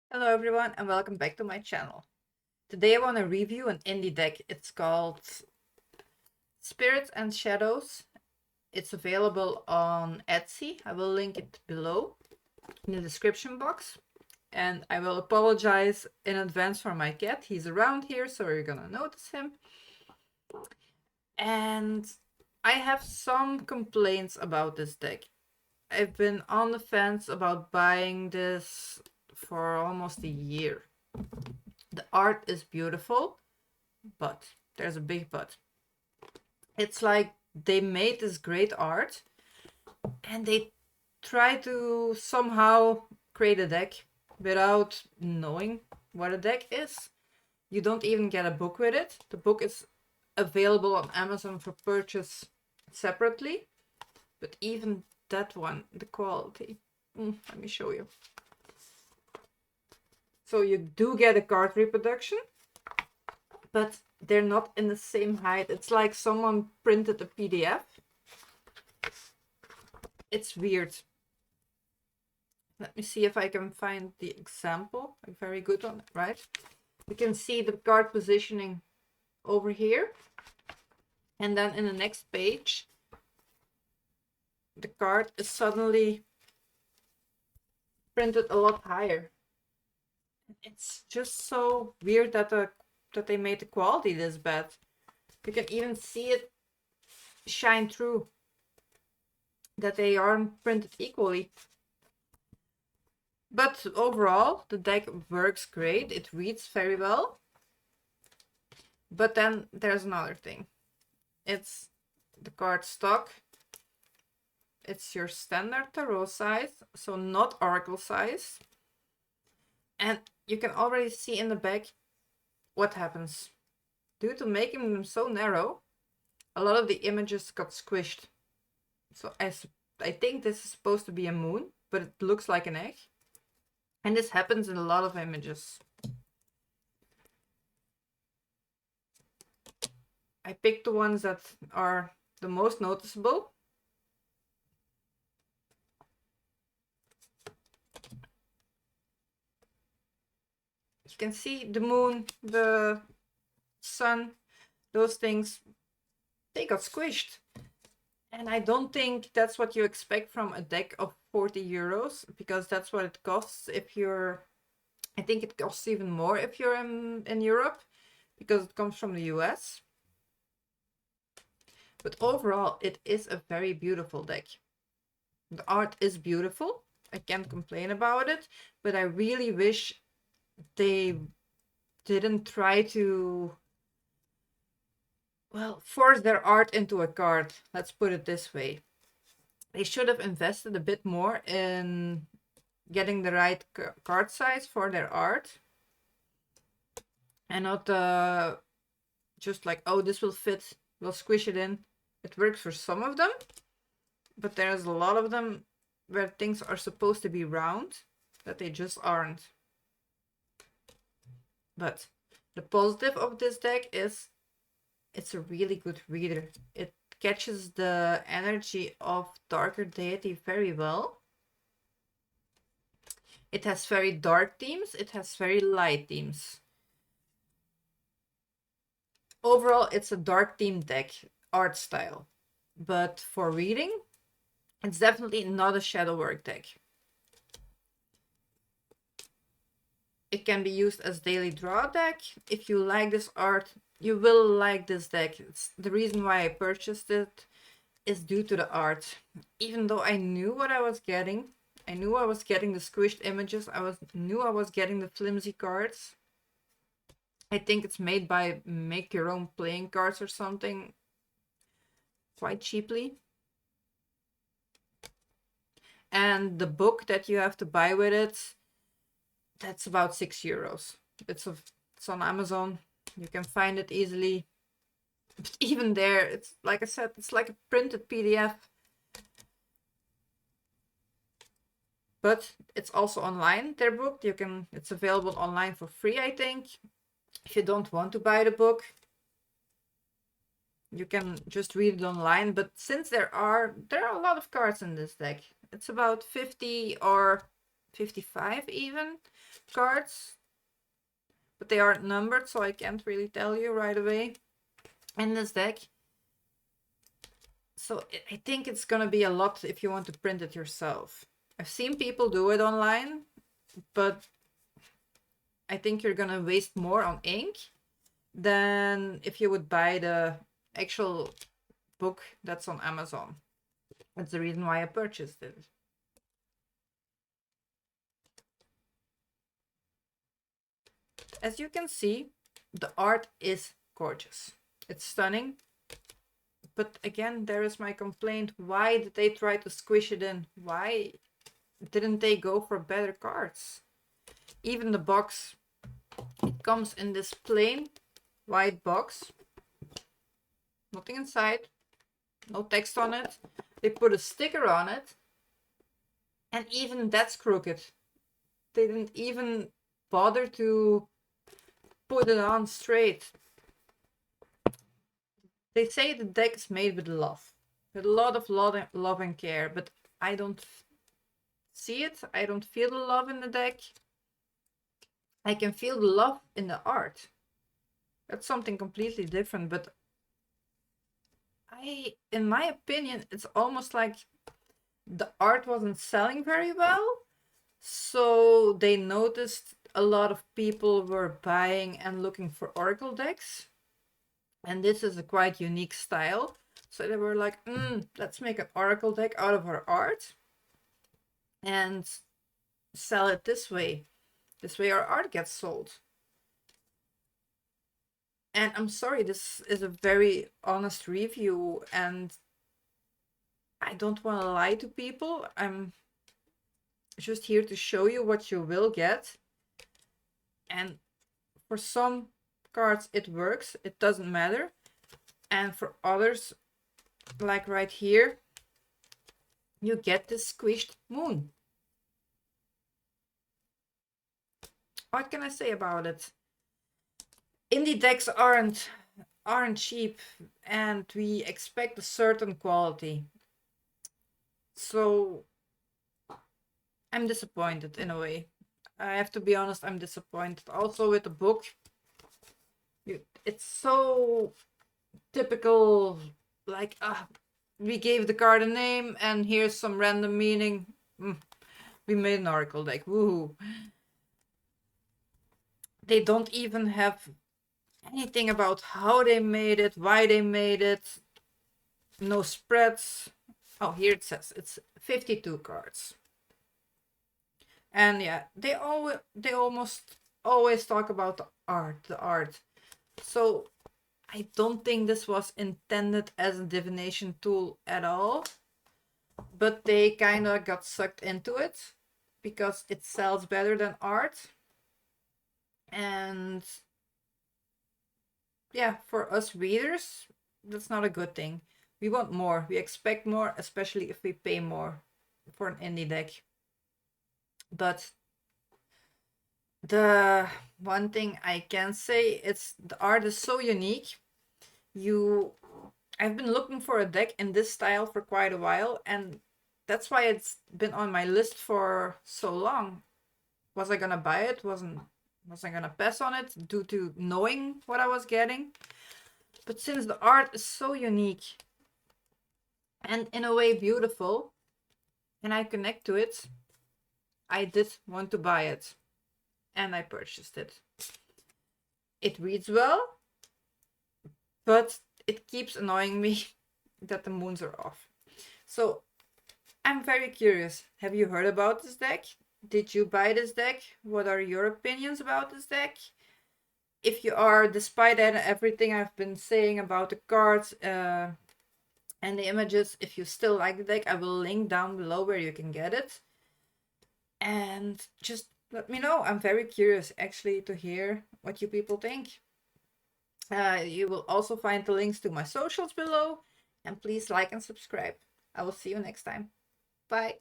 Hello everyone and welcome back to my channel. Today I want to review an indie deck. It's called Spirits and Shadows. It's available on Etsy. I will link it below in the description box. And I will apologize in advance for my cat. He's around here, so you're gonna notice him. And I have some complaints about this deck. I've been on the fence about buying this for almost a year. The art is beautiful, but there's a big but. It's like they made this great art and they try to somehow create a deck without knowing what a deck is. You don't even get a book with it. The book is available on Amazon for purchase separately, but even that one, the quality. Let me show you. So you do get a card reproduction, but they're not in the same height. It's like someone printed a PDF. It's weird. Let me see if I can find the example. A very good one, right? You can see the card positioning over here. And then in the next page, the card is suddenly printed a lot higher. It's just so weird that they made the quality this bad. You can even see it shine through, that they aren't printed equally. But overall, the deck works great. It reads very well. But then there's another thing. It's the card stock. It's your standard tarot size, so not oracle size. And you can already see in the back what happens. Due to making them so narrow, a lot of the images got squished. So I think this is supposed to be a moon, but it looks like an egg. And this happens in a lot of images. I picked the ones that are the most noticeable. You can see the moon, the sun, those things, they got squished. And I don't think that's what you expect from a deck of 40 euros, because that's what it costs if you're... I think it costs even more if you're in Europe, because it comes from the US. But overall, it is a very beautiful deck. The art is beautiful. I can't complain about it, but I really wish they didn't try to, well, force their art into a card. Let's put it this way. They should have invested a bit more in getting the right card size for their art. And not just like, oh, this will fit, we'll squish it in. It works for some of them, but there's a lot of them where things are supposed to be round that they just aren't. But the positive of this deck is it's a really good reader. It catches the energy of darker deity very well. It has very dark themes. It has very light themes. Overall, it's a dark theme deck, art style. But for reading, it's definitely not a shadow work deck. It can be used as daily draw deck. If you like this art, you will like this deck. It's the reason why I purchased it is due to the art. Even though I knew what I was getting, I knew I was getting the squished images, knew I was getting the flimsy cards. I think it's made by Make Your Own Playing Cards or something, quite cheaply. And the book that you have to buy with it, that's about 6 euros. It's on Amazon. You can find it easily. But even there, it's like I said, it's like a printed PDF. But it's also online, their book. It's available online for free, I think. If you don't want to buy the book, you can just read it online. But since there are a lot of cards in this deck, it's about 50 or 55 even cards, but they aren't numbered, so I can't really tell you right away in this deck. So I think it's gonna be a lot if you want to print it yourself. I've seen people do it online, but I think you're gonna waste more on ink than if you would buy the actual book that's on Amazon. That's the reason why I purchased it. As you can see, the art is gorgeous. It's stunning. But again, there is my complaint. Why did they try to squish it in? Why didn't they go for better cards? Even the box, it comes in this plain white box. Nothing inside. No text on it. They put a sticker on it. And even that's crooked. They didn't even bother to put it on straight. They say the deck is made with love. With a lot of love and care. But I don't see it. I don't feel the love in the deck. I can feel the love in the art. That's something completely different. But in my opinion, it's almost like the art wasn't selling very well. So they noticed a lot of people were buying and looking for oracle decks. And this is a quite unique style. So they were like, let's make an oracle deck out of our art and sell it this way. This way our art gets sold. And I'm sorry, this is a very honest review, and I don't want to lie to people. I'm just here to show you what you will get. And for some cards it works, it doesn't matter. And for others, like right here, you get this squished moon. What can I say about it? Indie decks aren't cheap, and we expect a certain quality. So I'm disappointed in a way. I have to be honest, I'm disappointed. Also with the book, it's so typical, like, we gave the card a name and here's some random meaning. We made an oracle deck, woohoo. They don't even have anything about how they made it, why they made it. No spreads. Oh, here it says it's 52 cards. And yeah, they almost always talk about the art. So I don't think this was intended as a divination tool at all. But they kind of got sucked into it because it sells better than art. And yeah, for us readers, that's not a good thing. We want more. We expect more, especially if we pay more for an indie deck. But the one thing I can say, it's the art is so unique. I've been looking for a deck in this style for quite a while, and that's why it's been on my list for so long. Was I gonna buy it? Was I gonna pass on it due to knowing what I was getting? But since the art is so unique and in a way beautiful, and I connect to it, I did want to buy it. And I purchased it. It reads well, but it keeps annoying me that the moons are off. So I'm very curious. Have you heard about this deck? Did you buy this deck? What are your opinions about this deck? If you are, despite everything I've been saying about the cards and the images, if you still like the deck, I will link down below where you can get it. And just let me know. I'm very curious actually to hear what you people think. You will also find the links to my socials below. And please like and subscribe. I will see you next time. Bye.